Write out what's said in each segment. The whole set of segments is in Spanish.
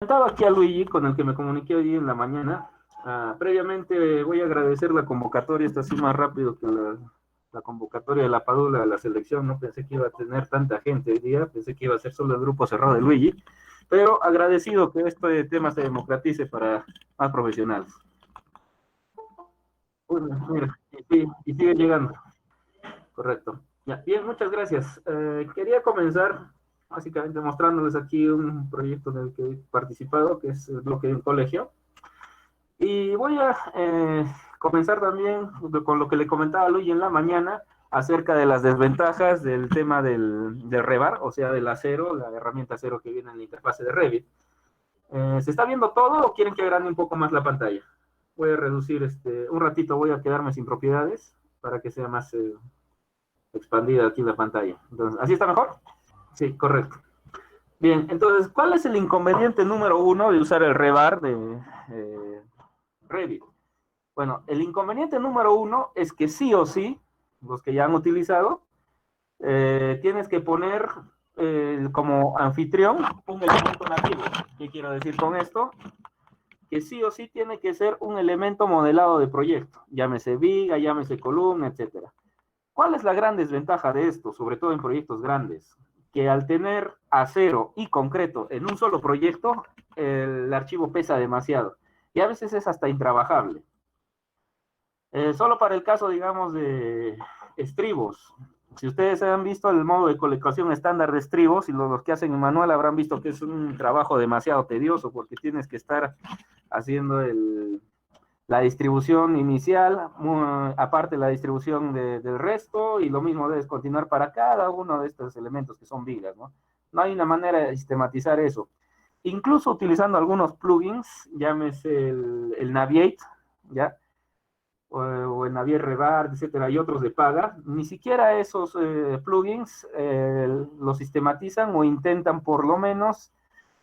comentaba aquí a Luigi, con el que me comuniqué hoy en la mañana. Previamente voy a agradecer la convocatoria, está así más rápido que la convocatoria de la Padula de la selección. No pensé que iba a tener tanta gente hoy día, pensé que iba a ser solo el grupo cerrado de Luigi, pero agradecido que este tema se democratice para más profesionales. Bueno, mira, y sigue llegando. Correcto. Ya, bien, muchas gracias. Quería comenzar básicamente mostrándoles aquí un proyecto en el que he participado, que es el bloque de un colegio. Y voy a comenzar también con lo que le comentaba a Luis en la mañana acerca de las desventajas del tema del rebar, o sea, del acero, la herramienta acero que viene en la interfase de Revit. ¿Se está viendo todo o quieren que agrande un poco más la pantalla? Voy a reducir un ratito, voy a quedarme sin propiedades para que sea más expandida aquí la pantalla. Entonces, ¿así está mejor? Sí, correcto. Bien, entonces, ¿cuál es el inconveniente número uno de usar el rebar de Revit? Bueno, el inconveniente número uno es que sí o sí, los que ya han utilizado, tienes que poner como anfitrión un elemento nativo. ¿Qué quiero decir con esto? Que sí o sí tiene que ser un elemento modelado de proyecto, llámese viga, llámese columna, etcétera. ¿Cuál es la gran desventaja de esto, sobre todo en proyectos grandes? Que al tener acero y concreto en un solo proyecto, el archivo pesa demasiado y a veces es hasta intrabajable. Solo para el caso, digamos, de estribos. Si ustedes han visto el modo de colocación estándar de estribos y los que hacen en manual habrán visto que es un trabajo demasiado tedioso porque tienes que estar haciendo la distribución inicial, aparte la distribución del resto, y lo mismo debes continuar para cada uno de estos elementos que son vigas, ¿no? No hay una manera de sistematizar eso. Incluso utilizando algunos plugins, llámese el Naviate, ¿ya? O el Navier Rebar, etcétera, y otros de paga, ni siquiera esos plugins lo sistematizan o intentan por lo menos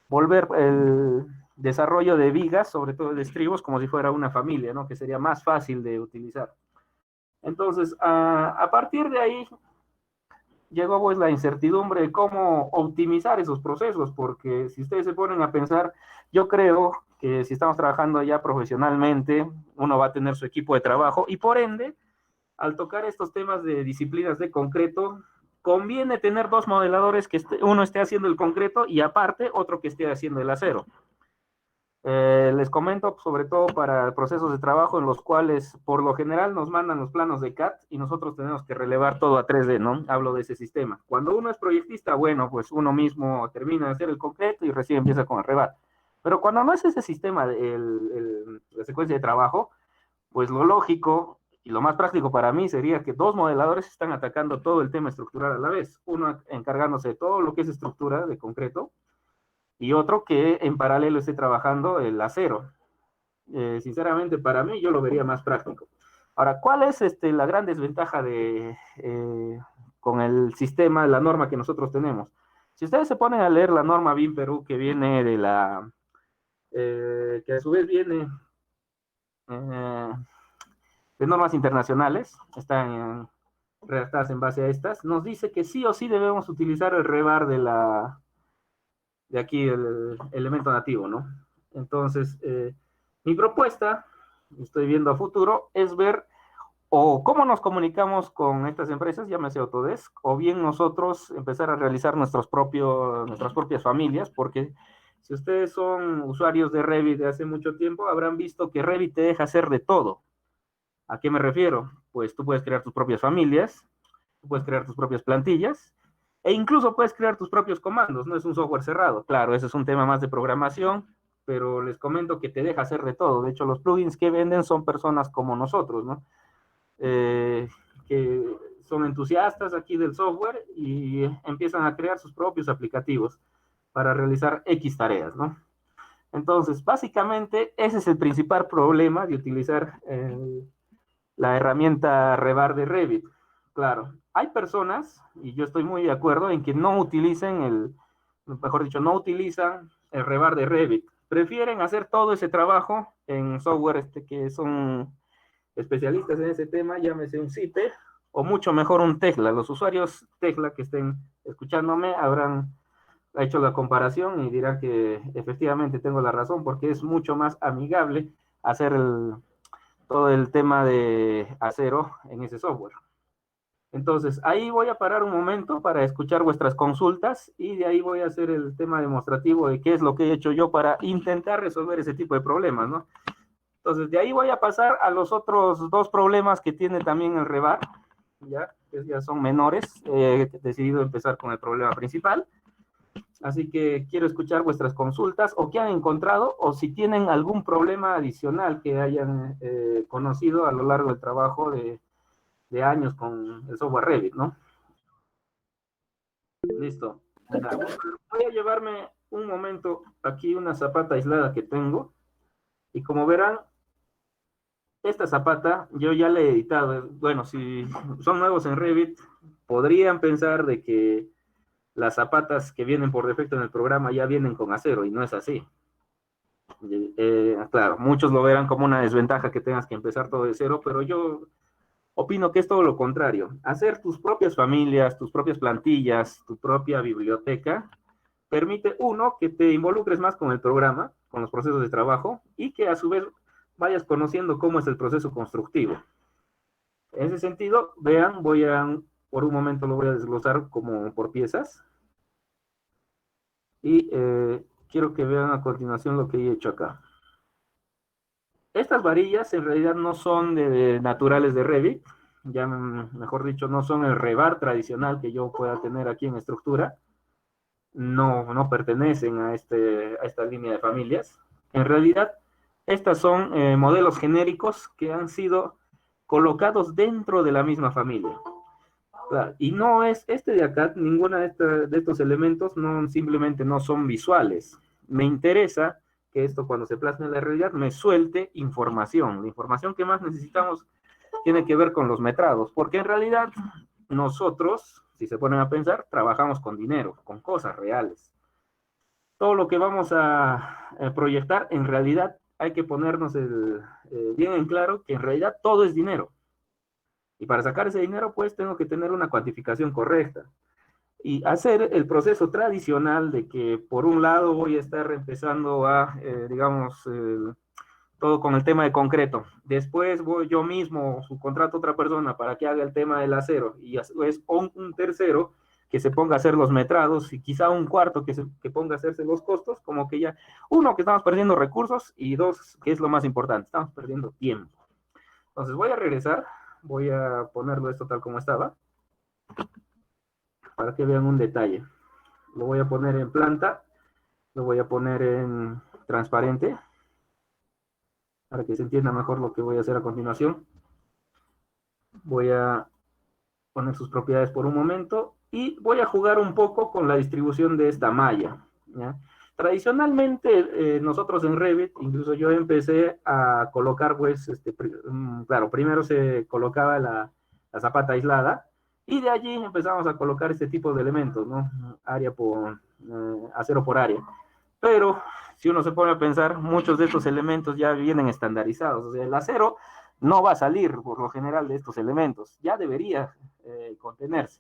volver el desarrollo de vigas, sobre todo de estribos, como si fuera una familia, ¿no? Que sería más fácil de utilizar. Entonces, a partir de ahí, llegó pues la incertidumbre de cómo optimizar esos procesos, porque si ustedes se ponen a pensar, yo creo que si estamos trabajando ya profesionalmente, uno va a tener su equipo de trabajo y por ende, al tocar estos temas de disciplinas de concreto, conviene tener dos modeladores que uno esté haciendo el concreto y aparte otro que esté haciendo el acero. Les comento sobre todo para procesos de trabajo en los cuales por lo general nos mandan los planos de CAD y nosotros tenemos que relevar todo a 3D, ¿no? Hablo de ese sistema. Cuando uno es proyectista, bueno, pues uno mismo termina de hacer el concreto y recién empieza con el rebar. Pero cuando no es ese sistema, la secuencia de trabajo, pues lo lógico y lo más práctico para mí sería que dos modeladores están atacando todo el tema estructural a la vez. Uno encargándose de todo lo que es estructura de concreto y otro que en paralelo esté trabajando el acero. Sinceramente, para mí yo lo vería más práctico. Ahora, ¿cuál es la gran desventaja con el sistema, la norma que nosotros tenemos? Si ustedes se ponen a leer la norma BIM Perú que viene que a su vez viene eh, de normas internacionales, están redactadas en base a estas, nos dice que sí o sí debemos utilizar el rebar de aquí, el elemento nativo, ¿no? Entonces, mi propuesta, estoy viendo a futuro, es ver o cómo nos comunicamos con estas empresas, llámese Autodesk, o bien nosotros empezar a realizar nuestras propias familias, porque si ustedes son usuarios de Revit de hace mucho tiempo, habrán visto que Revit te deja hacer de todo. ¿A qué me refiero? Pues tú puedes crear tus propias familias, tú puedes crear tus propias plantillas, e incluso puedes crear tus propios comandos, no es un software cerrado. Claro, ese es un tema más de programación, pero les comento que te deja hacer de todo. De hecho, los plugins que venden son personas como nosotros, ¿no? Que son entusiastas aquí del software y empiezan a crear sus propios aplicativos para realizar X tareas, ¿no? Entonces, básicamente, ese es el principal problema de utilizar la herramienta Rebar de Revit. Claro, hay personas, y yo estoy muy de acuerdo, en que no utilicen mejor dicho, no utilizan el Rebar de Revit. Prefieren hacer todo ese trabajo en software que son especialistas en ese tema, llámese un CIPE, o mucho mejor un Tecla. Los usuarios Tecla que estén escuchándome habrán ha hecho la comparación y dirá que efectivamente tengo la razón, porque es mucho más amigable hacer todo el tema de acero en ese software. Entonces, ahí voy a parar un momento para escuchar vuestras consultas y de ahí voy a hacer el tema demostrativo de qué es lo que he hecho yo para intentar resolver ese tipo de problemas, ¿no? Entonces, de ahí voy a pasar a los otros dos problemas que tiene también el Rebar, ya, que ya son menores. He decidido empezar con el problema principal. Así que quiero escuchar vuestras consultas o qué han encontrado o si tienen algún problema adicional que hayan conocido a lo largo del trabajo de años con el software Revit, ¿no? Listo. Voy a llevarme un momento aquí una zapata aislada que tengo y como verán, esta zapata yo ya la he editado. Bueno, si son nuevos en Revit, podrían pensar de que las zapatas que vienen por defecto en el programa ya vienen con acero y no es así. Claro, muchos lo verán como una desventaja que tengas que empezar todo de cero, pero yo opino que es todo lo contrario. Hacer tus propias familias, tus propias plantillas, tu propia biblioteca, permite, uno, que te involucres más con el programa, con los procesos de trabajo, y que a su vez vayas conociendo cómo es el proceso constructivo. En ese sentido, vean, por un momento lo voy a desglosar como por piezas, y quiero que vean a continuación lo que he hecho acá. Estas varillas en realidad no son naturales de Revit, ya mejor dicho, no son el rebar tradicional que yo pueda tener aquí en estructura, no pertenecen a esta línea de familias. En realidad, estas son modelos genéricos que han sido colocados dentro de la misma familia. Claro, y no es este de acá, ninguna de estos elementos simplemente no son visuales. Me interesa que esto cuando se plasme en la realidad me suelte información. La información que más necesitamos tiene que ver con los metrados, porque en realidad nosotros, si se ponen a pensar, trabajamos con dinero, con cosas reales. Todo lo que vamos a proyectar, en realidad hay que ponernos bien en claro que en realidad todo es dinero. Y para sacar ese dinero, pues tengo que tener una cuantificación correcta. Y hacer el proceso tradicional de que por un lado voy a estar empezando digamos, todo con el tema de concreto. Después voy yo mismo, subcontrato a otra persona para que haga el tema del acero. Y es un tercero que se ponga a hacer los metrados y quizá un cuarto que ponga a hacerse los costos, como que ya, uno, que estamos perdiendo recursos y dos, que es lo más importante, estamos perdiendo tiempo. Entonces voy a regresar. Voy a ponerlo esto tal como estaba, para que vean un detalle. Lo voy a poner en planta, lo voy a poner en transparente, para que se entienda mejor lo que voy a hacer a continuación. Voy a poner sus propiedades por un momento, y voy a jugar un poco con la distribución de esta malla, ¿ya? Tradicionalmente, nosotros en Revit, incluso yo empecé a colocar, pues, claro, primero se colocaba la zapata aislada, y de allí empezamos a colocar este tipo de elementos, ¿no? Acero por área. Pero, si uno se pone a pensar, muchos de estos elementos ya vienen estandarizados. O sea, el acero no va a salir, por lo general, de estos elementos. Ya debería contenerse.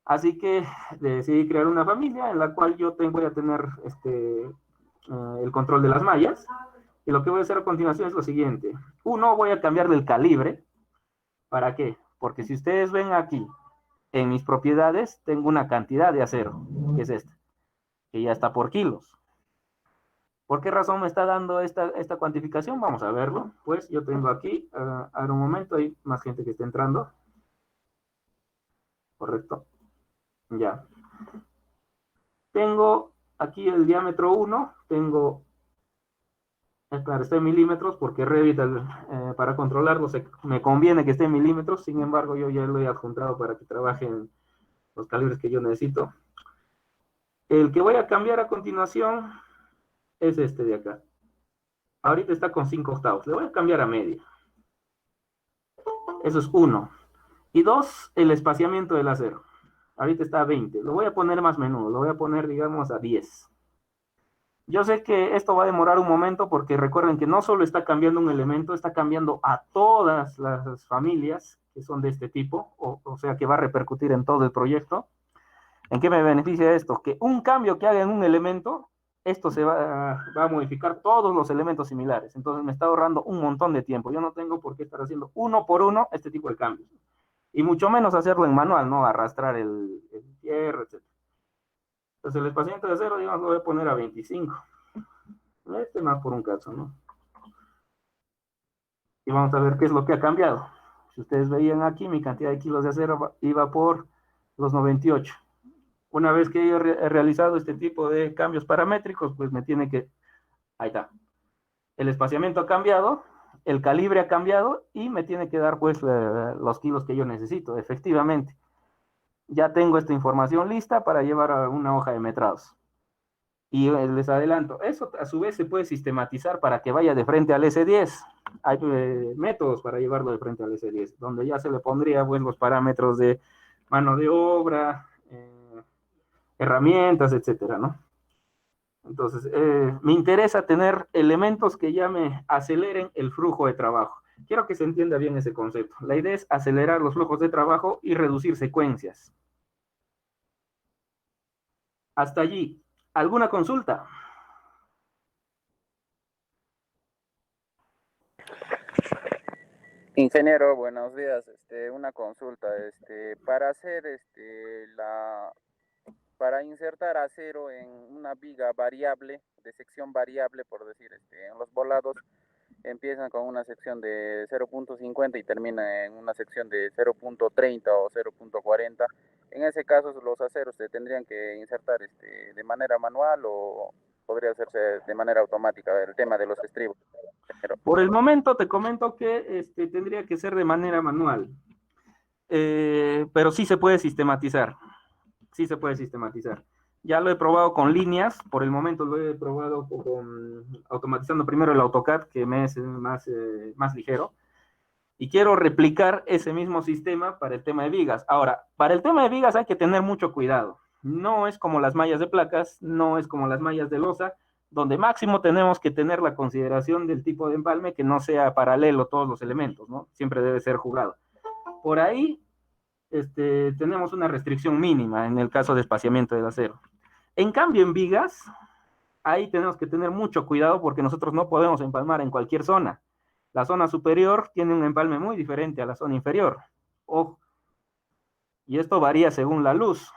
Así que decidí crear una familia en la cual yo voy a tener el control de las mallas. Y lo que voy a hacer a continuación es lo siguiente. Uno, voy a cambiarle el calibre. ¿Para qué? Porque si ustedes ven aquí, en mis propiedades, tengo una cantidad de acero, que es esta, que ya está por kilos. ¿Por qué razón me está dando esta cuantificación? Vamos a verlo. Pues yo tengo aquí, a ver un momento, hay más gente que está entrando. Correcto. Ya. Tengo aquí el diámetro 1, tengo, claro, está en milímetros, porque Revit para controlarlo me conviene que esté en milímetros, sin embargo yo ya lo he adjuntado para que trabaje en los calibres que yo necesito. El que voy a cambiar a continuación es este de acá. Ahorita está con 5 octavos, le voy a cambiar a media. Eso es 1. Y 2, el espaciamiento del acero. Ahorita está a 20. Lo voy a poner más menudo. Lo voy a poner, digamos, a 10. Yo sé que esto va a demorar un momento porque recuerden que no solo está cambiando un elemento, está cambiando a todas las familias que son de este tipo, o sea que va a repercutir en todo el proyecto. ¿En qué me beneficia esto? Que un cambio que haga en un elemento, esto va a modificar todos los elementos similares. Entonces me está ahorrando un montón de tiempo. Yo no tengo por qué estar haciendo uno por uno este tipo de cambios. Y mucho menos hacerlo en manual, ¿no? Arrastrar el hierro, etc. Entonces el espaciamiento de acero, digamos, lo voy a poner a 25. Este más por un caso, ¿no? Y vamos a ver qué es lo que ha cambiado. Si ustedes veían aquí, mi cantidad de kilos de acero iba por los 98. Una vez que yo he realizado este tipo de cambios paramétricos, pues me tiene que... Ahí está. El espaciamiento ha cambiado, el calibre ha cambiado y me tiene que dar pues los kilos que yo necesito, efectivamente. Ya tengo esta información lista para llevar a una hoja de metrados. Y les adelanto, eso a su vez se puede sistematizar para que vaya de frente al S10. Hay métodos para llevarlo de frente al S10, donde ya se le pondría pues, los parámetros de mano de obra, herramientas, etcétera, ¿no? Entonces, me interesa tener elementos que ya me aceleren el flujo de trabajo. Quiero que se entienda bien ese concepto. La idea es acelerar los flujos de trabajo y reducir secuencias. Hasta allí, ¿alguna consulta? Ingeniero, buenos días. Una consulta. Para insertar acero en una viga variable, de sección variable, por decir, en los volados empiezan con una sección de 0,50 y termina en una sección de 0,30 o 0,40. En ese caso, los aceros se tendrían que insertar, de manera manual o podría hacerse de manera automática, el tema de los estribos. Por el momento te comento que tendría que ser de manera manual, pero sí se puede sistematizar. Sí se puede sistematizar. Ya lo he probado con líneas, por el momento lo he probado automatizando primero el AutoCAD, que me es más ligero, y quiero replicar ese mismo sistema para el tema de vigas. Ahora, para el tema de vigas hay que tener mucho cuidado. No es como las mallas de placas, no es como las mallas de losa, donde máximo tenemos que tener la consideración del tipo de empalme que no sea paralelo todos los elementos, ¿no? Siempre debe ser jugado. Por ahí tenemos una restricción mínima en el caso de espaciamiento del acero. En cambio, en vigas, ahí tenemos que tener mucho cuidado porque nosotros no podemos empalmar en cualquier zona. La zona superior tiene un empalme muy diferente a la zona inferior. Ojo, y esto varía según la luz.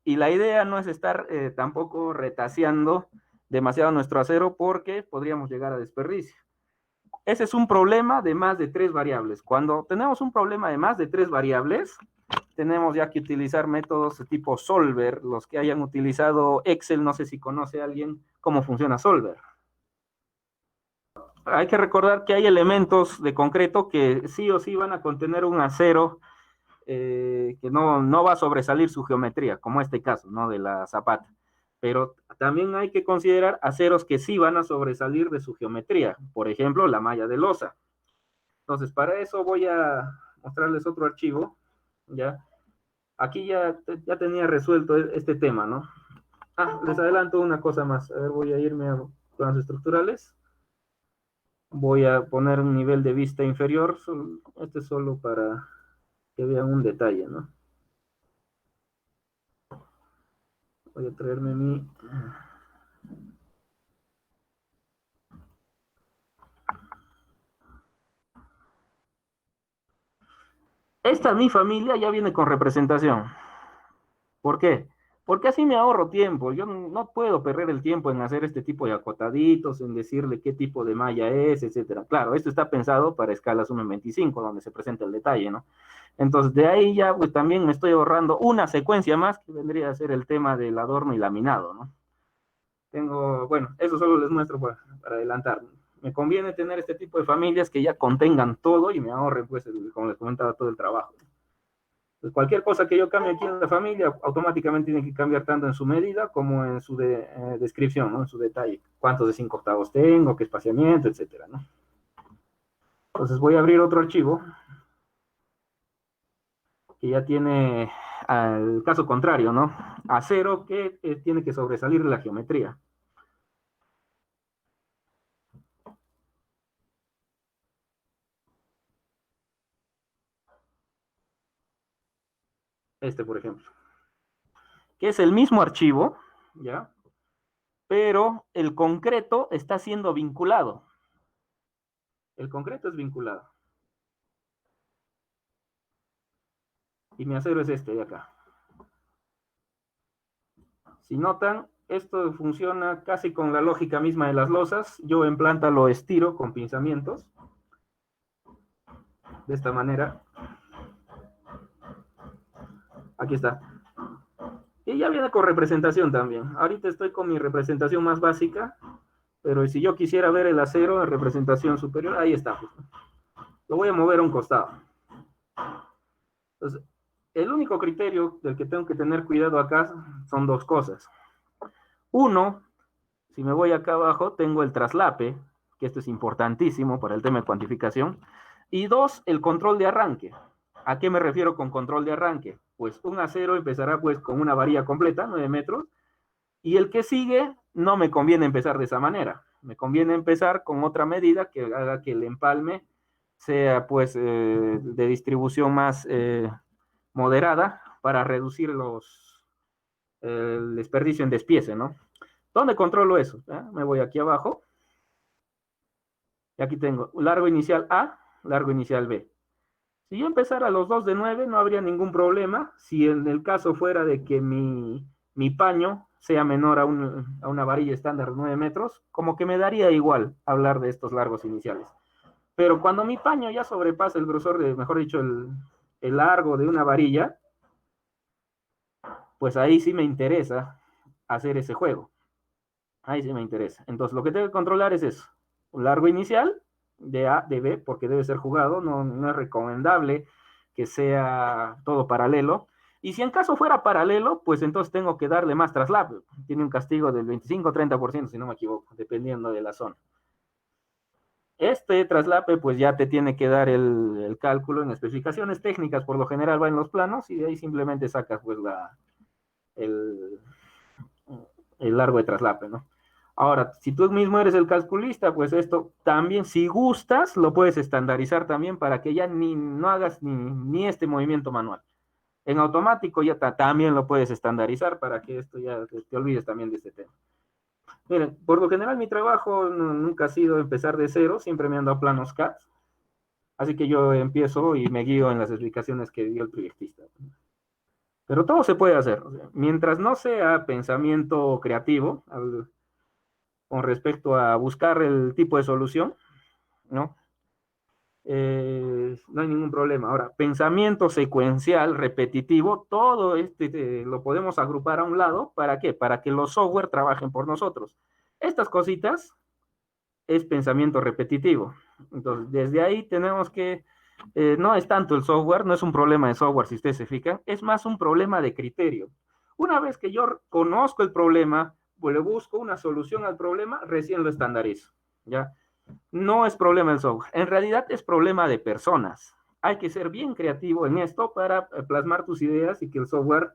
Y la idea no es estar tampoco retaseando demasiado nuestro acero porque podríamos llegar a desperdicio. Ese es un problema de más de 3 variables. Cuando tenemos un problema de más de 3 variables, tenemos ya que utilizar métodos de tipo Solver. Los que hayan utilizado Excel, no sé si conoce a alguien cómo funciona Solver. Hay que recordar que hay elementos de concreto que sí o sí van a contener un acero que no va a sobresalir su geometría, como este caso, ¿no? De la zapata. Pero también hay que considerar aceros que sí van a sobresalir de su geometría, por ejemplo, la malla de losa. Entonces, para eso voy a mostrarles otro archivo, ¿ya? Aquí ya tenía resuelto este tema, ¿no? Les adelanto una cosa más. A ver, voy a irme a planos estructurales. Voy a poner un nivel de vista inferior. Este es solo para que vean un detalle, ¿no? Voy a traerme mi... Esta mi familia ya viene con representación. ¿Por qué? Porque así me ahorro tiempo. Yo no puedo perder el tiempo en hacer este tipo de acotaditos, en decirle qué tipo de malla es, etcétera. Claro, esto está pensado para escalas 1 en 25, donde se presenta el detalle, ¿no? Entonces, de ahí ya pues también me estoy ahorrando una secuencia más que vendría a ser el tema del adorno y laminado, ¿no? Bueno, eso solo les muestro para adelantar. Me conviene tener este tipo de familias que ya contengan todo y me ahorren, pues, como les comentaba, todo el trabajo. Pues cualquier cosa que yo cambie aquí en la familia, automáticamente tiene que cambiar tanto en su medida como en su descripción, ¿no? En su detalle. Cuántos de 5 octavos tengo, qué espaciamiento, etcétera, ¿no? Entonces voy a abrir otro archivo que ya tiene al caso contrario, ¿no? Acero que tiene que sobresalir de la geometría. Por ejemplo. que es el mismo archivo, ¿ya? Pero el concreto está siendo vinculado. El concreto es vinculado. Y mi acero es este de acá. Si notan, esto funciona casi con la lógica misma de las losas. Yo en planta lo estiro con pinzamientos. De esta manera. Aquí está. Y ya viene con representación también. Ahorita estoy con mi representación más básica, pero si yo quisiera ver el acero en representación superior, ahí está. Lo voy a mover a un costado. Entonces, el único criterio del que tengo que tener cuidado acá son dos cosas. Uno, si me voy acá abajo, tengo el traslape, que esto es importantísimo para el tema de cuantificación. Y dos, el control de arranque. ¿A qué me refiero con control de arranque? Pues un acero empezará pues con una varilla completa, 9 metros, y el que sigue no me conviene empezar de esa manera. Me conviene empezar con otra medida que haga que el empalme sea pues de distribución más moderada para reducir el desperdicio en despiece, ¿no? ¿Dónde controlo eso? Me voy aquí abajo y aquí tengo largo inicial A, largo inicial B. Si yo empezara a los 2 de 9 no habría ningún problema si en el caso fuera de que mi paño sea menor a una varilla estándar de 9 metros, como que me daría igual hablar de estos largos iniciales. Pero cuando mi paño ya sobrepasa el grosor de, mejor dicho, el largo de una varilla, pues ahí sí me interesa hacer ese juego. Ahí sí me interesa. Entonces lo que tengo que controlar es eso. Un largo inicial de A, de B, porque debe ser jugado, no es recomendable que sea todo paralelo. Y si en caso fuera paralelo, pues entonces tengo que darle más traslape. Tiene un castigo del 25-30%, si no me equivoco, dependiendo de la zona. Este traslape, pues ya te tiene que dar el cálculo en especificaciones técnicas, por lo general va en los planos, y de ahí simplemente sacas pues el, el largo de traslape, ¿no? Ahora, si tú mismo eres el calculista, pues esto también, si gustas, lo puedes estandarizar también para que ya no hagas ni este movimiento manual. En automático ya también lo puedes estandarizar para que esto ya te olvides también de este tema. Miren, por lo general mi trabajo nunca ha sido empezar de cero, siempre me han dado planos CAD, así que yo empiezo y me guío en las explicaciones que dio el proyectista. Pero todo se puede hacer, o sea, mientras no sea pensamiento creativo, con respecto a buscar el tipo de solución, ¿no? No hay ningún problema. Ahora, pensamiento secuencial, repetitivo, todo lo podemos agrupar a un lado. ¿Para qué? Para que los software trabajen por nosotros. Estas cositas es pensamiento repetitivo. Entonces, desde ahí tenemos que, no es tanto el software, no es un problema de software, si ustedes se fijan, es más un problema de criterio. Una vez que yo conozco el problema, pues le busco una solución al problema, recién lo estandarizo, ¿ya? No es problema del software, en realidad es problema de personas. Hay que ser bien creativo en esto para plasmar tus ideas y que el software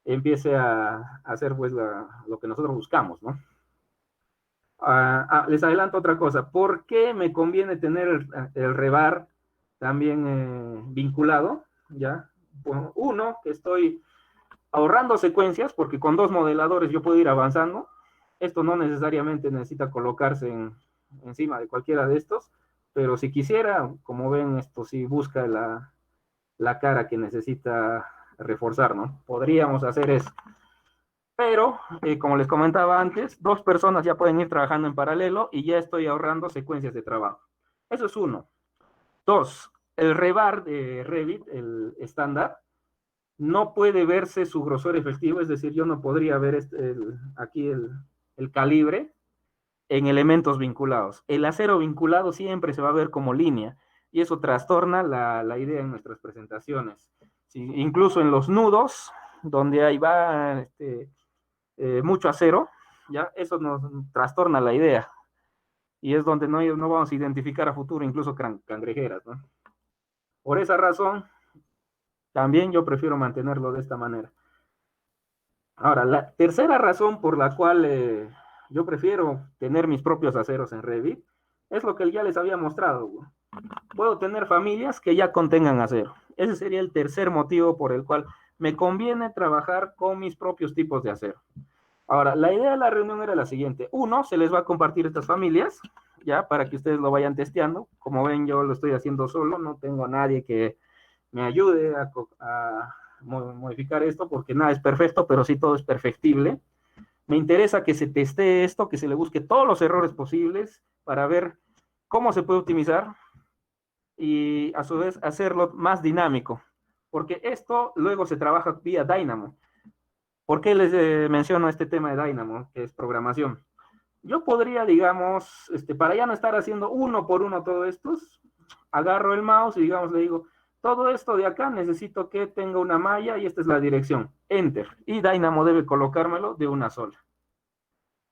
empiece a hacer pues lo que nosotros buscamos, ¿no? Les adelanto otra cosa. ¿Por qué me conviene tener el rebar también vinculado? ¿Ya? Bueno, uno, que estoy ahorrando secuencias, porque con dos modeladores yo puedo ir avanzando. Esto no necesariamente necesita colocarse encima de cualquiera de estos, pero si quisiera, como ven, esto sí busca la cara que necesita reforzar, ¿no? Podríamos hacer eso. Pero, como les comentaba antes, dos personas ya pueden ir trabajando en paralelo y ya estoy ahorrando secuencias de trabajo. Eso es uno. Dos, el rebar de Revit, el estándar, no puede verse su grosor efectivo, es decir, yo no podría ver aquí el calibre en elementos vinculados. El acero vinculado siempre se va a ver como línea y eso trastorna la idea en nuestras presentaciones. Sí, incluso en los nudos, donde ahí va mucho acero, ya eso nos trastorna la idea y es donde no vamos a identificar a futuro incluso cangrejeras, ¿no? Por esa razón, también yo prefiero mantenerlo de esta manera. Ahora, la tercera razón por la cual yo prefiero tener mis propios aceros en Revit es lo que ya les había mostrado. Puedo tener familias que ya contengan acero. Ese sería el tercer motivo por el cual me conviene trabajar con mis propios tipos de acero. Ahora, la idea de la reunión era la siguiente. Uno, se les va a compartir estas familias, ya, para que ustedes lo vayan testeando. Como ven, yo lo estoy haciendo solo, no tengo a nadie que me ayude a modificar esto, porque nada es perfecto, pero sí todo es perfectible. Me interesa que se testee esto, que se le busque todos los errores posibles para ver cómo se puede optimizar y a su vez hacerlo más dinámico, porque esto luego se trabaja vía Dynamo. ¿Por qué les menciono este tema de Dynamo, que es programación? Yo podría, digamos, para ya no estar haciendo uno por uno todo esto, agarro el mouse y, digamos, le digo, todo esto de acá necesito que tenga una malla y esta es la dirección. Enter. Y Dynamo debe colocármelo de una sola.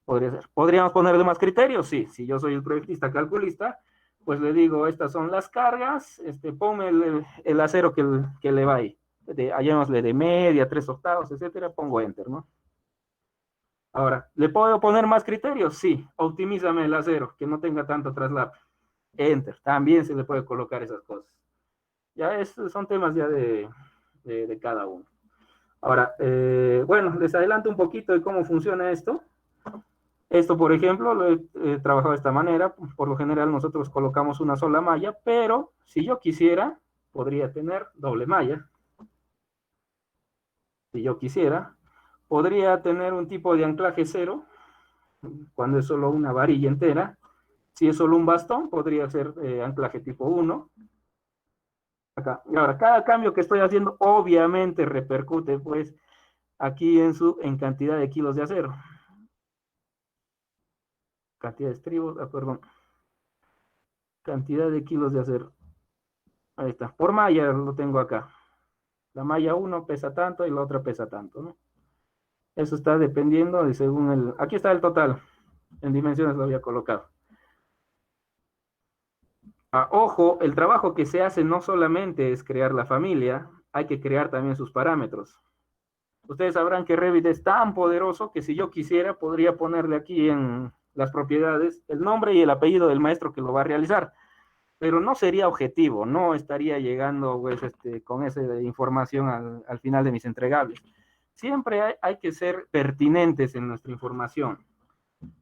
Podría ser. ¿Podríamos ponerle más criterios? Sí. Si yo soy el proyectista calculista, pues le digo, estas son las cargas, ponme el acero que le va ahí. Hallémosle de media, 3/8, etcétera, pongo Enter, ¿no? Ahora, ¿le puedo poner más criterios? Sí. Optimízame el acero, que no tenga tanto traslape. Enter. También se le puede colocar esas cosas. Ya son temas ya de cada uno. Ahora, bueno, les adelanto un poquito de cómo funciona esto. Esto, por ejemplo, lo he trabajado de esta manera. Por lo general nosotros colocamos una sola malla, pero si yo quisiera, podría tener doble malla. Si yo quisiera, podría tener un tipo de anclaje cero, cuando es solo una varilla entera. Si es solo un bastón, podría ser anclaje tipo 1. Acá. Y ahora, cada cambio que estoy haciendo obviamente repercute pues aquí en cantidad de kilos de acero. Cantidad de estribos, perdón. Cantidad de kilos de acero. Ahí está. Por malla lo tengo acá. La malla 1 pesa tanto y la otra pesa tanto, ¿no? Eso está dependiendo de según el... Aquí está el total. En dimensiones lo había colocado. Ojo, el trabajo que se hace no solamente es crear la familia, hay que crear también sus parámetros. Ustedes sabrán que Revit es tan poderoso que si yo quisiera podría ponerle aquí en las propiedades el nombre y el apellido del maestro que lo va a realizar, pero no sería objetivo, no estaría llegando pues, con esa información al final de mis entregables. Siempre hay que ser pertinentes en nuestra información.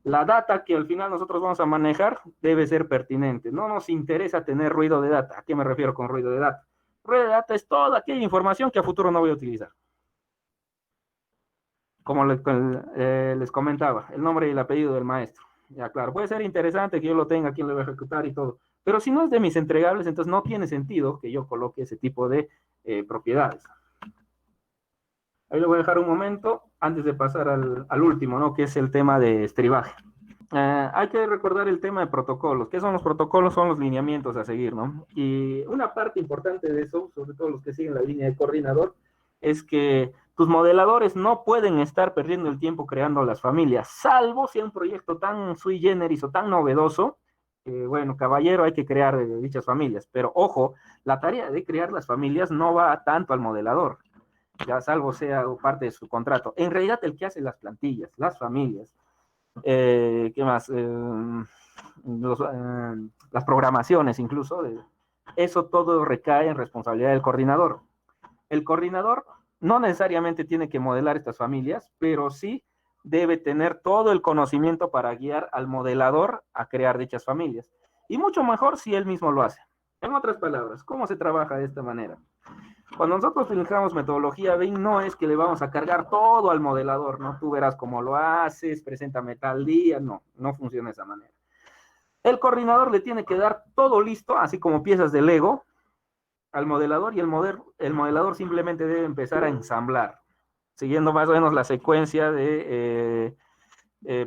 La data que al final nosotros vamos a manejar debe ser pertinente. No nos interesa tener ruido de data. ¿A qué me refiero con ruido de data? Ruido de data es toda aquella información que a futuro no voy a utilizar. Como les comentaba, el nombre y el apellido del maestro. Ya, claro, puede ser interesante que yo lo tenga, quién lo va a ejecutar y todo, pero si no es de mis entregables, entonces no tiene sentido que yo coloque ese tipo de propiedades. Ahí lo voy a dejar un momento antes de pasar al último, ¿no? Que es el tema de estribaje. Hay que recordar el tema de protocolos. ¿Qué son los protocolos? Son los lineamientos a seguir, ¿no? Y una parte importante de eso, sobre todo los que siguen la línea de coordinador, es que tus modeladores no pueden estar perdiendo el tiempo creando las familias, salvo si es un proyecto tan sui generis o tan novedoso, bueno, caballero, hay que crear dichas familias. Pero ojo, la tarea de crear las familias no va tanto al modelador, ya salvo sea parte de su contrato. En realidad, el que hace las plantillas, las familias, ¿qué más? Las programaciones incluso, eso todo recae en responsabilidad del coordinador. El coordinador no necesariamente tiene que modelar estas familias, pero sí debe tener todo el conocimiento para guiar al modelador a crear dichas familias. Y mucho mejor si él mismo lo hace. En otras palabras, ¿cómo se trabaja de esta manera? Cuando nosotros utilizamos metodología BIM, no es que le vamos a cargar todo al modelador, ¿no? Tú verás cómo lo haces, preséntame tal día, no, no funciona de esa manera. El coordinador le tiene que dar todo listo, así como piezas de Lego, al modelador y el modelador simplemente debe empezar a ensamblar, siguiendo más o menos la secuencia de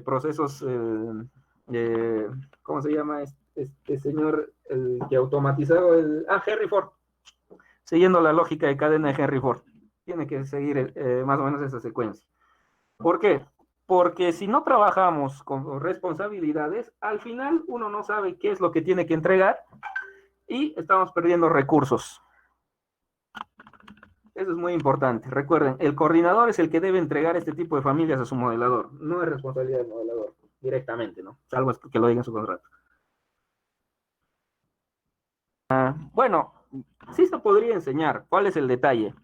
procesos, ¿cómo se llama este señor el que automatizó Henry Ford? Siguiendo la lógica de cadena de Henry Ford. Tiene que seguir más o menos esa secuencia. ¿Por qué? Porque si no trabajamos con responsabilidades, al final uno no sabe qué es lo que tiene que entregar y estamos perdiendo recursos. Eso es muy importante. Recuerden, el coordinador es el que debe entregar este tipo de familias a su modelador. No es responsabilidad del modelador directamente, ¿no? Salvo que lo diga en su contrato. Bueno, sí se podría enseñar. ¿Cuál es el detalle?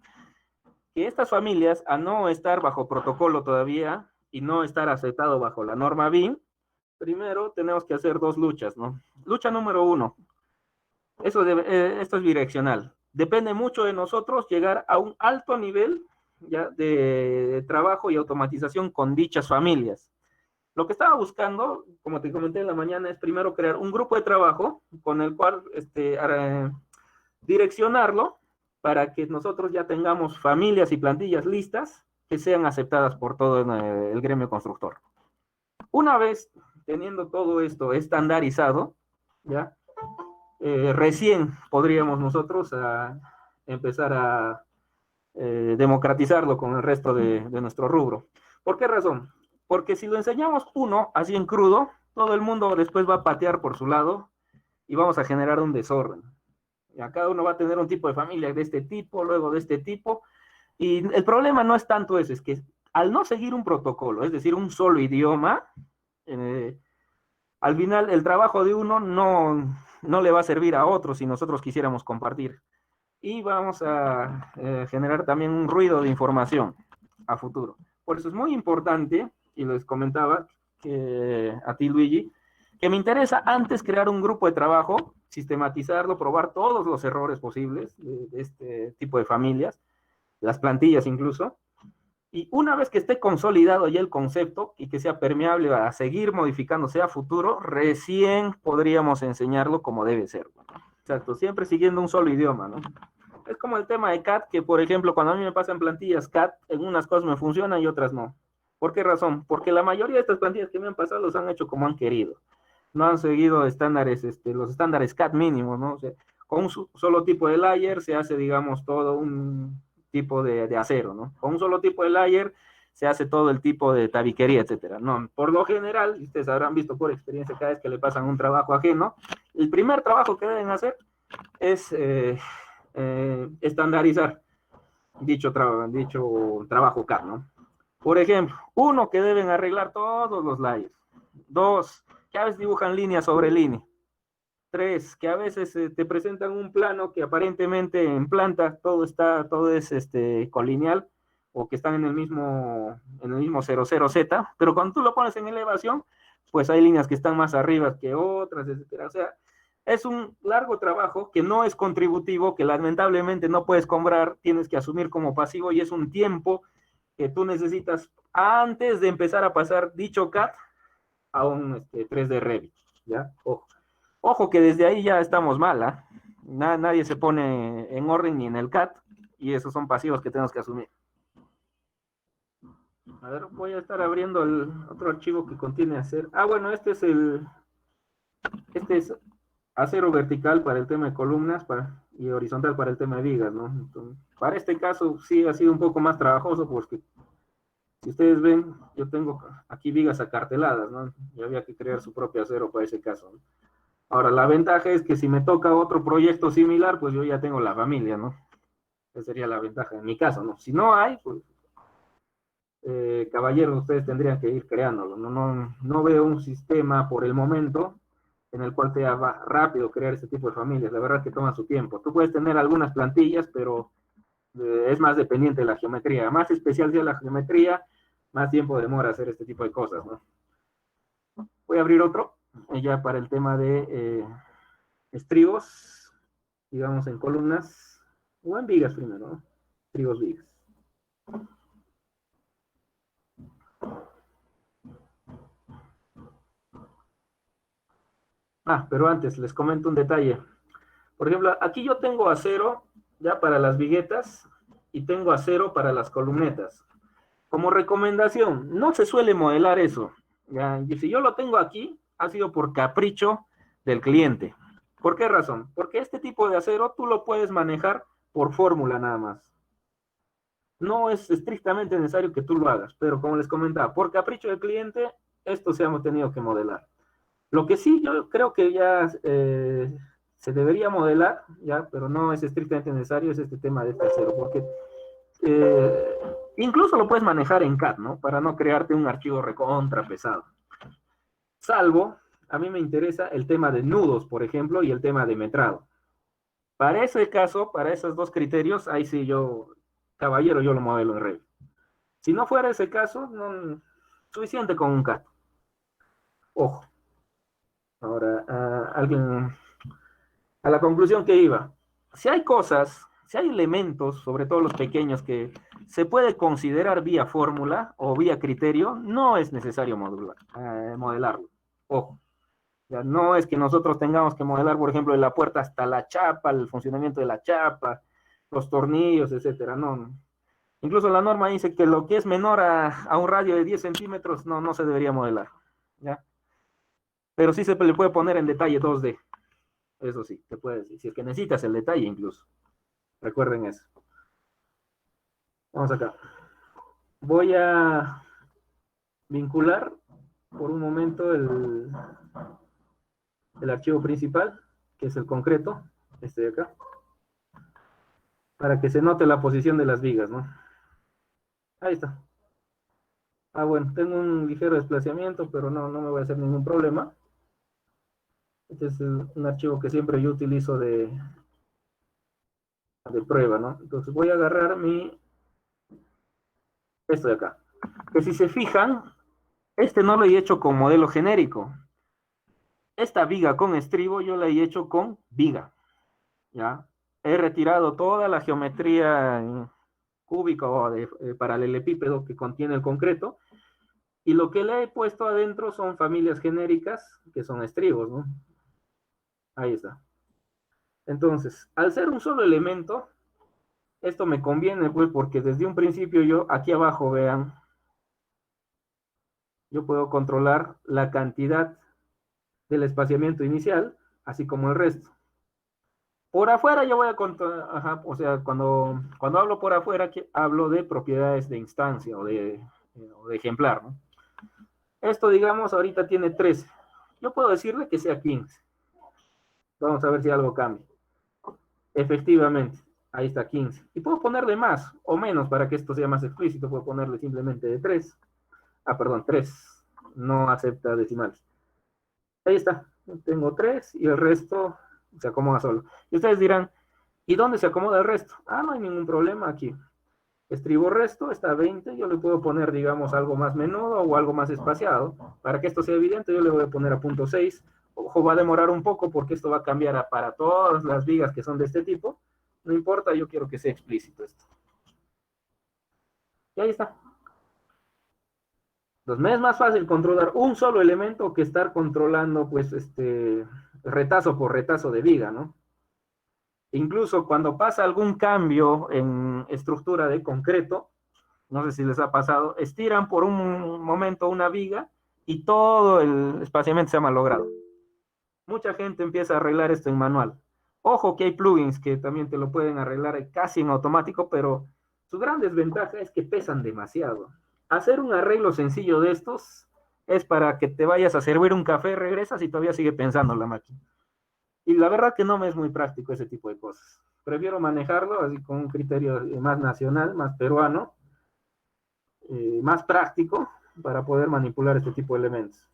que estas familias, a no estar bajo protocolo todavía y no estar aceptado bajo la norma BIM, primero tenemos que hacer dos luchas, ¿no? Lucha número uno, esto es direccional. Depende mucho de nosotros llegar a un alto nivel ya de trabajo y automatización con dichas familias. Lo que estaba buscando, como te comenté en la mañana, es primero crear un grupo de trabajo con el cual direccionarlo para que nosotros ya tengamos familias y plantillas listas que sean aceptadas por todo el gremio constructor. Una vez teniendo todo esto estandarizado, ya recién podríamos nosotros empezar a democratizarlo con el resto de nuestro rubro. ¿Por qué razón? Porque si lo enseñamos uno así en crudo, todo el mundo después va a patear por su lado y vamos a generar un desorden. Ya cada uno va a tener un tipo de familia de este tipo, luego de este tipo, y el problema no es tanto ese, es que al no seguir un protocolo, es decir, un solo idioma, al final el trabajo de uno no le va a servir a otro si nosotros quisiéramos compartir. Y vamos a generar también un ruido de información a futuro. Por eso es muy importante, y les comentaba a ti, Luigi, que me interesa antes crear un grupo de trabajo, sistematizarlo, probar todos los errores posibles de este tipo de familias, las plantillas incluso, y una vez que esté consolidado ya el concepto y que sea permeable a seguir modificándose a futuro, recién podríamos enseñarlo como debe ser. Exacto, siempre siguiendo un solo idioma, ¿no? Es como el tema de CAT, que por ejemplo, cuando a mí me pasan plantillas CAT, en unas cosas me funcionan y otras no. ¿Por qué razón? Porque la mayoría de estas plantillas que me han pasado los han hecho como han querido. No han seguido estándares, los estándares CAT mínimos, ¿no? O sea, con un solo tipo de layer se hace, digamos, todo un tipo de acero, ¿no? Con un solo tipo de layer se hace todo el tipo de tabiquería, etcétera. No, por lo general, ustedes habrán visto por experiencia cada vez que le pasan un trabajo ajeno, el primer trabajo que deben hacer es estandarizar dicho trabajo CAD, ¿no? Por ejemplo, uno, que deben arreglar todos los layers. Dos, que a veces dibujan línea sobre línea. Tres, que a veces te presentan un plano que aparentemente en planta todo es colineal o que están en el mismo 00Z, pero cuando tú lo pones en elevación, pues hay líneas que están más arriba que otras, etcétera. O sea, es un largo trabajo que no es contributivo, que lamentablemente no puedes cobrar, tienes que asumir como pasivo y es un tiempo que tú necesitas antes de empezar a pasar dicho CAD a un 3D Revit, ¿ya? Ojo que desde ahí ya estamos mal, ¿eh? Nadie se pone en orden ni en el CAD y esos son pasivos que tenemos que asumir. A ver, voy a estar abriendo el otro archivo que contiene acero. Bueno, este es acero vertical para el tema de columnas y horizontal para el tema de vigas, ¿no? Entonces, para este caso sí ha sido un poco más trabajoso porque si ustedes ven, yo tengo aquí vigas acarteladas, ¿no? Y había que crear su propio acero para ese caso, ¿no? Ahora, la ventaja es que si me toca otro proyecto similar, pues yo ya tengo la familia, ¿no? Esa sería la ventaja en mi caso, ¿no? Si no hay, pues, caballeros, ustedes tendrían que ir creándolo. No veo un sistema por el momento en el cual sea rápido crear ese tipo de familias. La verdad es que toma su tiempo. Tú puedes tener algunas plantillas, pero es más dependiente de la geometría. Más especial sea la geometría, más tiempo demora hacer este tipo de cosas, ¿no? Voy a abrir otro, ya para el tema de estribos, digamos en columnas, o en vigas primero, ¿no? Estribos, vigas. Pero antes les comento un detalle. Por ejemplo, aquí yo tengo acero ya para las viguetas y tengo acero para las columnetas. Como recomendación, no se suele modelar eso. ¿Ya? Y si yo lo tengo aquí, ha sido por capricho del cliente. ¿Por qué razón? Porque este tipo de acero tú lo puedes manejar por fórmula nada más. No es estrictamente necesario que tú lo hagas, pero como les comentaba, por capricho del cliente, esto se ha tenido que modelar. Lo que sí yo creo que ya se debería modelar, ya, pero no es estrictamente necesario, es este tema de este acero, porque incluso lo puedes manejar en CAD, ¿no? Para no crearte un archivo recontra pesado. Salvo, a mí me interesa el tema de nudos, por ejemplo, y el tema de metrado. Para ese caso, para esos dos criterios, ahí sí yo caballero, yo lo modelo en Revit. Si no fuera ese caso, no, suficiente con un CAD. Ojo. Ahora, a la conclusión que iba. Si hay cosas, si hay elementos, sobre todo los pequeños, que se puede considerar vía fórmula o vía criterio, no es necesario modelarlo. Ojo. Ya no es que nosotros tengamos que modelar, por ejemplo, de la puerta hasta la chapa, el funcionamiento de la chapa, los tornillos, etcétera. No. Incluso la norma dice que lo que es menor a un radio de 10 centímetros no se debería modelar. ¿Ya? Pero sí se le puede poner en detalle 2D. Eso sí, te puede decir que necesitas el detalle incluso. Recuerden eso. Vamos acá. Voy a vincular por un momento el archivo principal, que es el concreto, este de acá, para que se note la posición de las vigas, ¿no? Ahí está. Ah, bueno, tengo un ligero desplazamiento, pero no me voy a hacer ningún problema. Este es un archivo que siempre yo utilizo de prueba, ¿no? Entonces voy a agarrar esto de acá. Que si se fijan, este no lo he hecho con modelo genérico. Esta viga con estribo yo la he hecho con viga, ¿ya? He retirado toda la geometría cúbica o de paralelepípedo que contiene el concreto, y lo que le he puesto adentro son familias genéricas que son estribos, ¿no? Ahí está. Entonces, al ser un solo elemento, esto me conviene, pues, porque desde un principio yo, aquí abajo, vean, yo puedo controlar la cantidad del espaciamiento inicial, así como el resto. Por afuera yo voy a controlar, ajá, o sea, cuando hablo por afuera, hablo de propiedades de instancia o de ejemplar, ¿no? Esto, digamos, ahorita tiene 13. Yo puedo decirle que sea 15. Vamos a ver si algo cambia. Efectivamente, ahí está 15. Y puedo ponerle más o menos para que esto sea más explícito. Puedo ponerle simplemente de 3. Ah, perdón, 3. No acepta decimales. Ahí está. Tengo 3 y el resto se acomoda solo. Y ustedes dirán, ¿y dónde se acomoda el resto? Ah, no hay ningún problema aquí. Estribo resto, está a 20. Yo le puedo poner, digamos, algo más menudo o algo más espaciado. Para que esto sea evidente, yo le voy a poner a punto 6. Ojo, va a demorar un poco porque esto va a cambiar para todas las vigas que son de este tipo. No importa, yo quiero que sea explícito esto. Y ahí está. Entonces, me es más fácil controlar un solo elemento que estar controlando, pues, retazo por retazo de viga, ¿no? Incluso cuando pasa algún cambio en estructura de concreto, no sé si les ha pasado, estiran por un momento una viga y todo el espaciamiento se ha malogrado. Mucha gente empieza a arreglar esto en manual. Ojo que hay plugins que también te lo pueden arreglar casi en automático, pero su gran desventaja es que pesan demasiado. Hacer un arreglo sencillo de estos es para que te vayas a servir un café, regresas y todavía sigue pensando la máquina. Y la verdad que no me es muy práctico ese tipo de cosas. Prefiero manejarlo así con un criterio más nacional, más peruano, más práctico para poder manipular este tipo de elementos.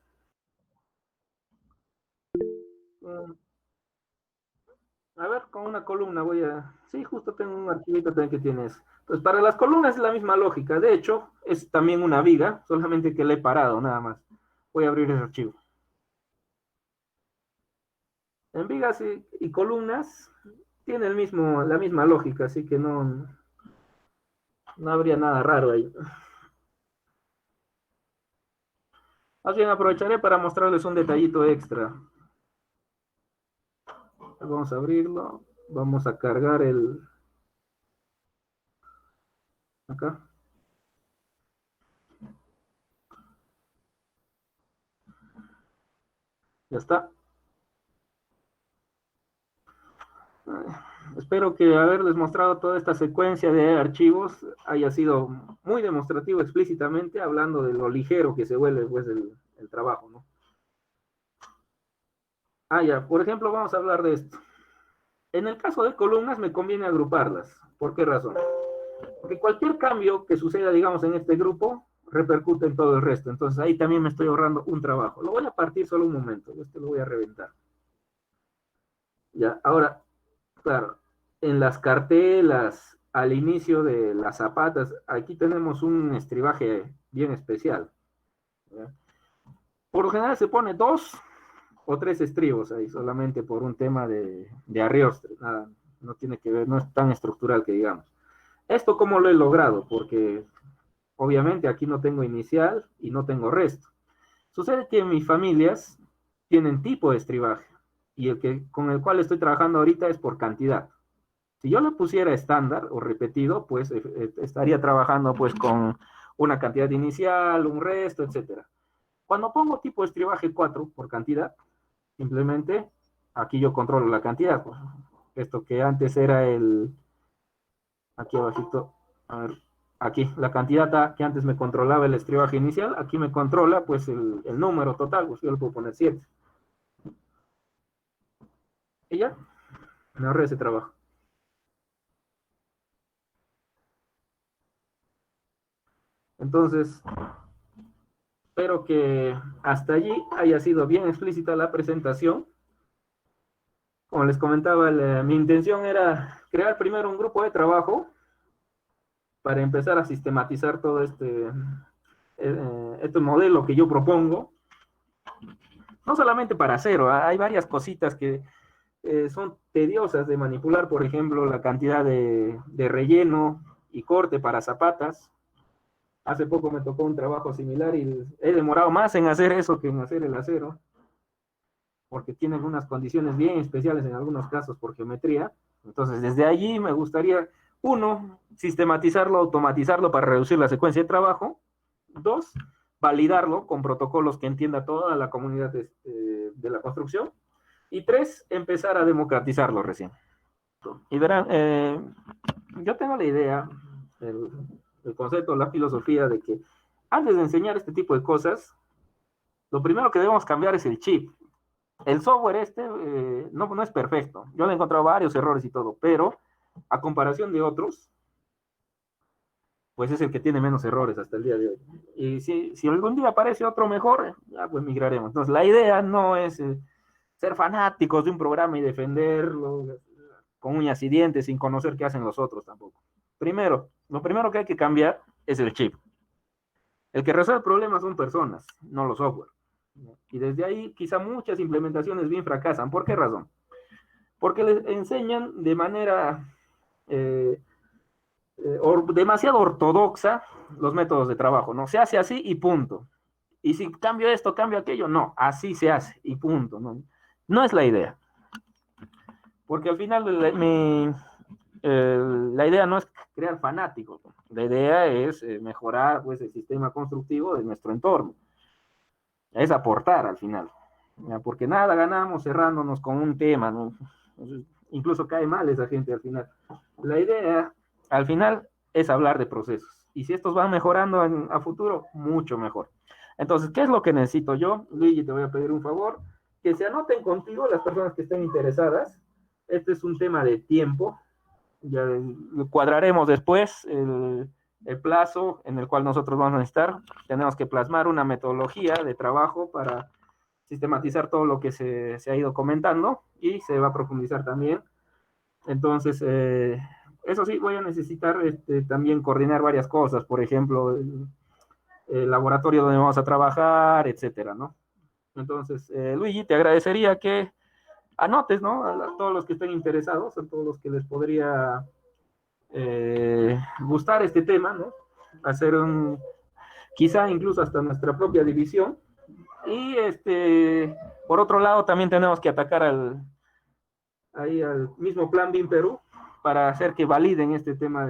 A ver, con una columna voy a... Sí, justo tengo un archivito también que tiene eso. Pues para las columnas es la misma lógica. De hecho, es también una viga, solamente que le he parado, nada más. Voy a abrir ese archivo. En vigas y columnas tiene la misma lógica, así que no habría nada raro ahí. Más bien aprovecharé para mostrarles un detallito extra. Vamos a abrirlo. Vamos a cargar acá. Ya está. Espero que haberles mostrado toda esta secuencia de archivos haya sido muy demostrativo explícitamente, hablando de lo ligero que se vuelve pues, el trabajo, ¿no? Ya, por ejemplo, vamos a hablar de esto. En el caso de columnas me conviene agruparlas. ¿Por qué razón? Porque cualquier cambio que suceda, digamos, en este grupo, repercute en todo el resto. Entonces ahí también me estoy ahorrando un trabajo. Lo voy a partir solo un momento. Esto lo voy a reventar. Ya, ahora, claro, en las cartelas al inicio de las zapatas, aquí tenemos un estribaje bien especial. ¿Ya? Por lo general se pone 2 o 3 estribos ahí, solamente por un tema de arreostre, nada, no tiene que ver, no es tan estructural que digamos. ¿Esto cómo lo he logrado? Porque obviamente aquí no tengo inicial y no tengo resto. Sucede que mis familias tienen tipo de estribaje y con el cual estoy trabajando ahorita es por cantidad. Si yo lo pusiera estándar o repetido, pues estaría trabajando pues con una cantidad inicial, un resto, etcétera. Cuando pongo tipo de estribaje 4 por cantidad, simplemente aquí yo controlo la cantidad. Pues. Esto que antes era aquí abajito, a ver, aquí, la cantidad que antes me controlaba el estribaje inicial, aquí me controla pues el número total, pues yo le puedo poner 7. Y ya, me ahorré ese trabajo. Entonces, espero que hasta allí haya sido bien explícita la presentación. Como les comentaba, mi intención era crear primero un grupo de trabajo para empezar a sistematizar todo este modelo que yo propongo. No solamente para cero, hay varias cositas que son tediosas de manipular, por ejemplo, la cantidad de relleno y corte para zapatas. Hace poco me tocó un trabajo similar y he demorado más en hacer eso que en hacer el acero, porque tiene algunas condiciones bien especiales en algunos casos por geometría. Entonces, desde allí me gustaría, uno, sistematizarlo, automatizarlo para reducir la secuencia de trabajo. 2, validarlo con protocolos que entienda toda la comunidad de la construcción. Y 3, empezar a democratizarlo recién. Y verán, yo tengo la idea, el, el concepto, la filosofía de que antes de enseñar este tipo de cosas, lo primero que debemos cambiar es el chip. El software no es perfecto. Yo le he encontrado varios errores y todo, pero a comparación de otros, pues es el que tiene menos errores hasta el día de hoy. Y si algún día aparece otro mejor, ya pues migraremos. Entonces, la idea no es ser fanáticos de un programa y defenderlo con uñas y dientes sin conocer qué hacen los otros tampoco. Lo primero que hay que cambiar es el chip. El que resuelve problemas son personas, no los software. Y desde ahí quizá muchas implementaciones bien fracasan. ¿Por qué razón? Porque les enseñan de manera demasiado ortodoxa los métodos de trabajo, ¿no? Se hace así y punto. Y si cambio esto, cambio aquello, no, así se hace y punto, ¿no? No es la idea. Porque al final la idea no es crear fanáticos, ¿no? La idea es mejorar pues, el sistema constructivo de nuestro entorno. Es aportar al final. ¿Ya? Porque nada ganamos cerrándonos con un tema, ¿no? Entonces, incluso cae mal esa gente al final. La idea, al final, es hablar de procesos. Y si estos van mejorando a futuro, mucho mejor. Entonces, ¿qué es lo que necesito yo? Luigi, te voy a pedir un favor, que se anoten contigo las personas que estén interesadas. Este es un tema de tiempo. Ya cuadraremos después el plazo en el cual nosotros vamos a necesitar. Tenemos que plasmar una metodología de trabajo para sistematizar todo lo que se ha ido comentando y se va a profundizar también. Entonces, eso sí, voy a necesitar también coordinar varias cosas, por ejemplo, el laboratorio donde vamos a trabajar, etcétera, ¿no? Entonces, Luigi, te agradecería que anotes, ¿no? A todos los que estén interesados, a todos los que les podría gustar este tema, ¿no? Hacer quizá incluso hasta nuestra propia división. Y por otro lado, también tenemos que atacar ahí al mismo Plan BIM Perú para hacer que validen este tema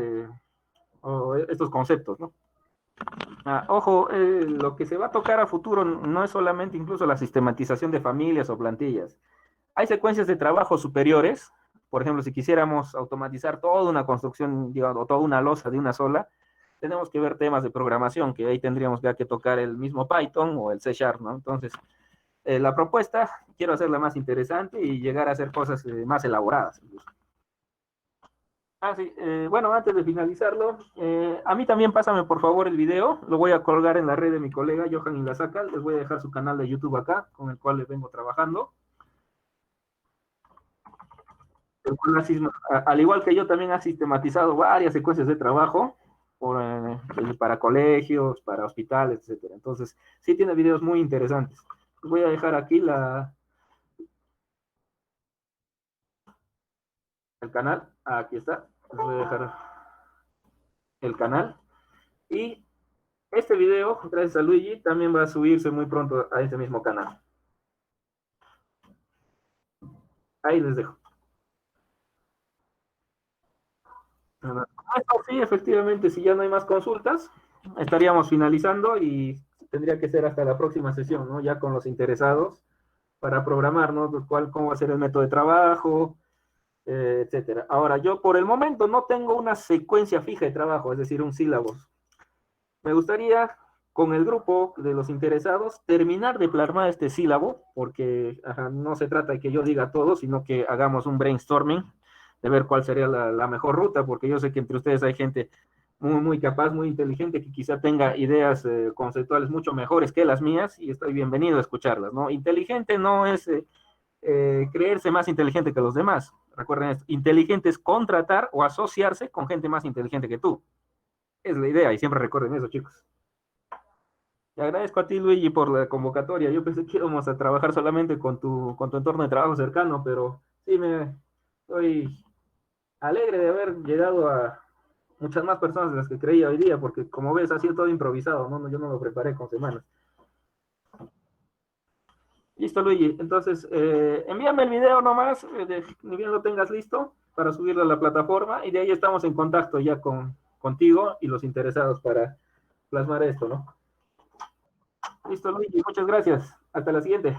estos conceptos, ¿no? Ojo, lo que se va a tocar a futuro no es solamente incluso la sistematización de familias o plantillas. Hay secuencias de trabajo superiores. Por ejemplo, si quisiéramos automatizar toda una construcción, digamos, o toda una losa de una sola, tenemos que ver temas de programación, que ahí tendríamos ya que tocar el mismo Python o el C Sharp, ¿no? Entonces, la propuesta quiero hacerla más interesante y llegar a hacer cosas más elaboradas. Incluso. Sí, bueno, antes de finalizarlo, a mí también pásame por favor el video, lo voy a colgar en la red de mi colega Johan Inlazaca, les voy a dejar su canal de YouTube acá, con el cual les vengo trabajando. al igual que yo, también ha sistematizado varias secuencias de trabajo para colegios, para hospitales, etcétera. Entonces, sí tiene videos muy interesantes. Voy a dejar aquí el canal. Aquí está. Les voy a dejar el canal. Y este video, gracias a Luigi, también va a subirse muy pronto a este mismo canal. Ahí les dejo. Sí, efectivamente, si ya no hay más consultas, estaríamos finalizando y tendría que ser hasta la próxima sesión, ¿no? Ya con los interesados para programar, ¿no? Cómo va a ser el método de trabajo, etcétera. Ahora, yo por el momento no tengo una secuencia fija de trabajo, es decir, un sílabus. Me gustaría, con el grupo de los interesados, terminar de plasmar este sílabo, porque no se trata de que yo diga todo, sino que hagamos un brainstorming de ver cuál sería la mejor ruta, porque yo sé que entre ustedes hay gente muy, muy capaz, muy inteligente, que quizá tenga ideas conceptuales mucho mejores que las mías, y estoy bienvenido a escucharlas, ¿no? Inteligente no es creerse más inteligente que los demás. Recuerden esto, inteligente es contratar o asociarse con gente más inteligente que tú. Es la idea, y siempre recuerden eso, chicos. Te agradezco a ti, Luigi, por la convocatoria. Yo pensé que íbamos a trabajar solamente con tu entorno de trabajo cercano, pero sí estoy alegre de haber llegado a muchas más personas de las que creía hoy día, porque como ves, ha sido todo improvisado, ¿no? Yo no lo preparé con semanas. Listo, Luigi. Entonces, envíame el video nomás, ni bien lo tengas listo, para subirlo a la plataforma, y de ahí estamos en contacto ya contigo y los interesados para plasmar esto, ¿no? Listo, Luigi. Muchas gracias. Hasta la siguiente.